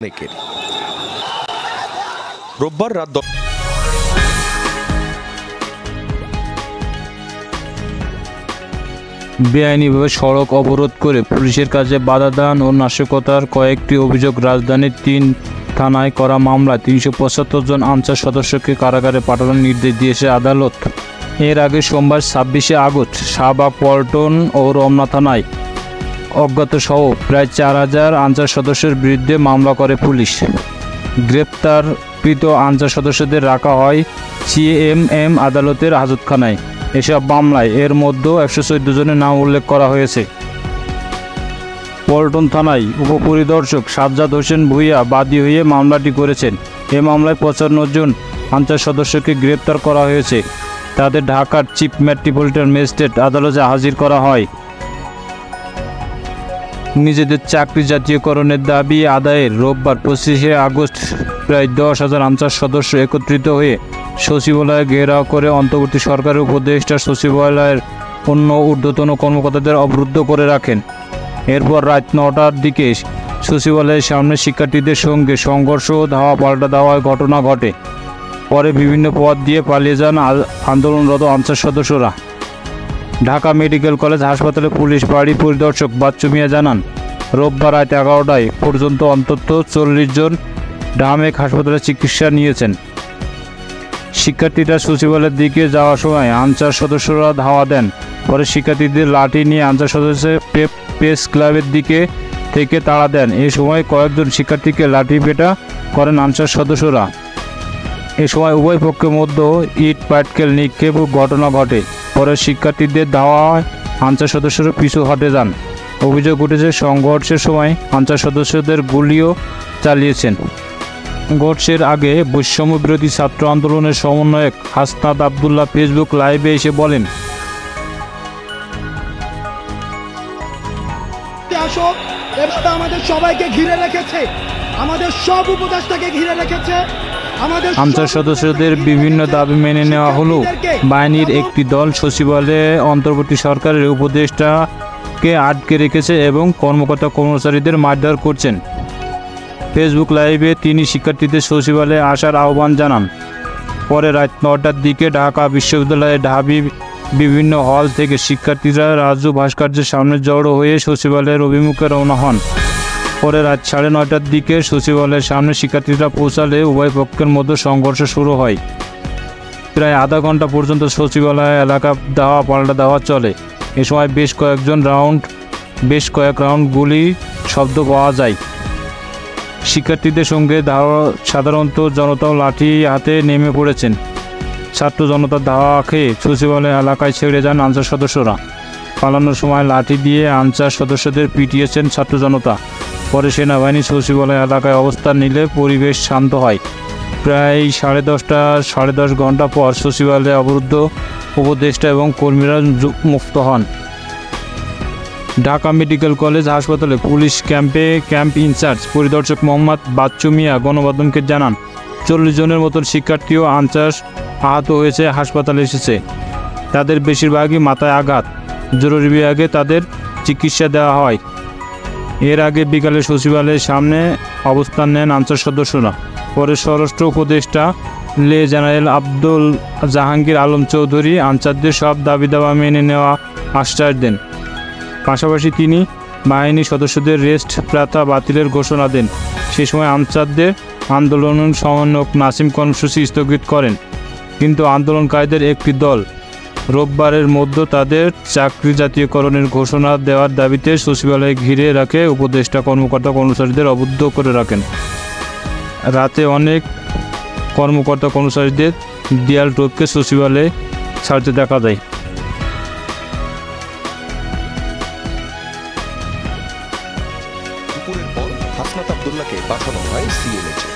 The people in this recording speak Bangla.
অনেকের রোববার রাত বেআইনিভাবে সড়ক অবরোধ করে পুলিশের কাজে বাধা দান ও নাশকতার কয়েকটি অভিযোগ রাজধানীর ৩ থানায় করা মামলায় ৩৭৫ জন আনসার সদস্যকে কারাগারে পাঠানোর নির্দেশ দিয়েছে আদালত। এর আগে সোমবার ২৬শে আগস্ট শাহবাগ, পল্টন ও রমনা থানায় অজ্ঞাতসহ প্রায় ৪,০০০ আনসার সদস্যের বিরুদ্ধে মামলা করে পুলিশ। গ্রেপ্তারকৃত আনসার সদস্যদের রাখা হয় সিএমএম আদালতের হাজতখানায়। এসব মামলায় এর মধ্যে ১১৪ জনের নাম উল্লেখ করা হয়েছে। পল্টন থানায় উপপরিদর্শক সাজ্জাদ হোসেন ভূঁইয়া বাদী হয়ে মামলাটি করেছেন। এ মামলায় ৫৫ জন আনসার সদস্যকে গ্রেপ্তার করা হয়েছে। তাদের ঢাকার চিফ মেট্রোপলিটন ম্যাজিস্ট্রেট আদালতে হাজির করা হয়। নিজেদের চাকরি জাতীয়করণের দাবি আদায়ের রোববার ২৫শে আগস্ট প্রায় ১০,০০০ আনসার সদস্য একত্রিত হয়ে সচিবালয় ঘেরাও করে অন্তর্বর্তী সরকারের উপদেষ্টা সচিবালয়ের অন্য ঊর্ধ্বতন কর্মকর্তাদের অবরুদ্ধ করে রাখেন। এরপর রাত ৯টার দিকে সচিবালয়ের সামনে শিক্ষার্থীদের সঙ্গে সংঘর্ষ ও ধাওয়া পাল্টা দেওয়ার ঘটনা ঘটে। পরে বিভিন্ন পথ দিয়ে পালিয়ে যান আন্দোলনরত আনসার সদস্যরা। ঢাকা মেডিকেল কলেজ হাসপাতালে পুলিশ ফাঁড়ি পরিদর্শক বাচ্চু মিয়া জানান, রোববার রাত ১১টায় পর্যন্ত অন্তত ৪০ জন ঢামেক হাসপাতালে চিকিৎসা নিয়েছেন। শিক্ষার্থীরা সচিবালয়ের দিকে যাওয়ার সময় আনসার সদস্যরা ধাওয়া দেন। পরে শিক্ষার্থীদের লাঠি নিয়ে আনসার সদস্য প্রেস ক্লাবের দিকে থেকে তাড়া দেন। এ সময় কয়েকজন শিক্ষার্থীকে লাঠিপেটা করেন আনসার সদস্যরা। এ সময় উভয় পক্ষের মধ্যে ইট পাটকেল নিক্ষেপ ঘটনা ঘটে। পরে শিক্ষার্থীদের ধাওয়ায় আনসার সদস্যরা পিছু হটে যান। অভিযোগ উঠেছে সংঘর্ষের সময় আনসার সদস্যদের গুলিও চালিয়েছেন। সংঘর্ষের আগে বৈষম্য বিরোধী ছাত্র আন্দোলনের সমন্বয়ক হাসনাত আবদুল্লাহ ফেসবুক লাইভে এসে বলেন, এভাবে আমাদের সবাইকে ঘিরে রেখেছে, আমাদের সব উপদেষ্টাকে ঘিরে রেখেছে। আনসার সদস্যদের বিভিন্ন দাবি মেনে নেওয়া হলেও বাহিনীর একটি দল সচিবালয়ে অন্তর্বর্তী সরকারের উপদেষ্টাকে আটকে রেখেছে এবং কর্মকর্তা কর্মচারীদের মারধর করছেন। ফেসবুক লাইভে তিনি শিক্ষার্থীদের সচিবালয়ে আসার আহ্বান জানান। পরে রাত ৯টার দিকে ঢাকা বিশ্ববিদ্যালয়ের ঢাবি বিভিন্ন হল থেকে শিক্ষার্থীরা রাজু ভাস্কর্যের সামনে জড়ো হয়ে সচিবালয়ের অভিমুখে রওনা হন। পরে রাত ৯:৩০টার দিকে সচিবালয়ের সামনে শিক্ষার্থীরা পৌঁছালে উভয় পক্ষের মধ্যে সংঘর্ষ শুরু হয়। প্রায় আধা ঘন্টা পর্যন্ত সচিবালয় এলাকা ধাওয়া পাল্টা ধাওয়া চলে। এ সময় বেশ কয়েক রাউন্ড গুলি শব্দ পাওয়া যায়। শিক্ষার্থীদের সঙ্গে সাধারণত জনতাও লাঠি হাতে নেমে পড়েছেন। ছাত্র জনতার ধাওয়া খেয়ে সচিবালয় এলাকায় ছেড়ে যান আনসার সদস্যরা। পালানোর সময় লাঠি দিয়ে আনসার সদস্যদের পিটিয়েছেন ছাত্র জনতা। পরে সেনাবাহিনী সচিবালয় এলাকায় অবস্থান নিলে পরিবেশ শান্ত হয়। প্রায় সাড়ে দশ ঘন্টা পর সচিবালয়ে অবরুদ্ধ উপদেষ্টা এবং কর্মীরা মুক্ত হন। ঢাকা মেডিকেল কলেজ হাসপাতালে পুলিশ ক্যাম্প ইনচার্জ পরিদর্শক মোহাম্মদ বাচ্চু মিয়া গণমাধ্যমকে জানান, ৪০ জনের মতন শিক্ষার্থী ও আনসার আহত হয়েছে হাসপাতালে এসেছে। তাদের বেশিরভাগই মাথায় আঘাত। জরুরি বিভাগে তাদের চিকিৎসা দেওয়া হয়। এর আগে বিকালে সচিবালয়ের সামনে অবস্থান নেন আনসার সদস্যরা। পরে স্বরাষ্ট্র উপদেষ্টা লে জেনারেল আব্দুল জাহাঙ্গীর আলম চৌধুরী আনসারদের সব দাবি দাওয়া মেনে নেওয়া আশ্বাস দেন। পাশাপাশি তিনি বাহিনী সদস্যদের রেস্ট প্রাথা বাতিলের ঘোষণা দেন। সে সময় আনসারদের আন্দোলন সমন্বয়ক নাসিম কর্মসূচি স্থগিত করেন। কিন্তু আন্দোলনকারীদের একটি দল রোববারের মধ্যে তাদের চাকরি জাতীয়করণের ঘোষণা দেওয়ার দাবিতে সচিবালয়ে ঘিরে রাখে উপদেষ্টা কর্মকর্তা কর্মচারীদের অবরুদ্ধ করে রাখেন। রাতে অনেক কর্মকর্তা কর্মচারীদের দেয়াল টপকে সচিবালয়ে ছাড়তে দেখা যায়। দুপুরের পর হাসনাত আবদুল্লাহকে পাঠানো হয় সিএমএইচে।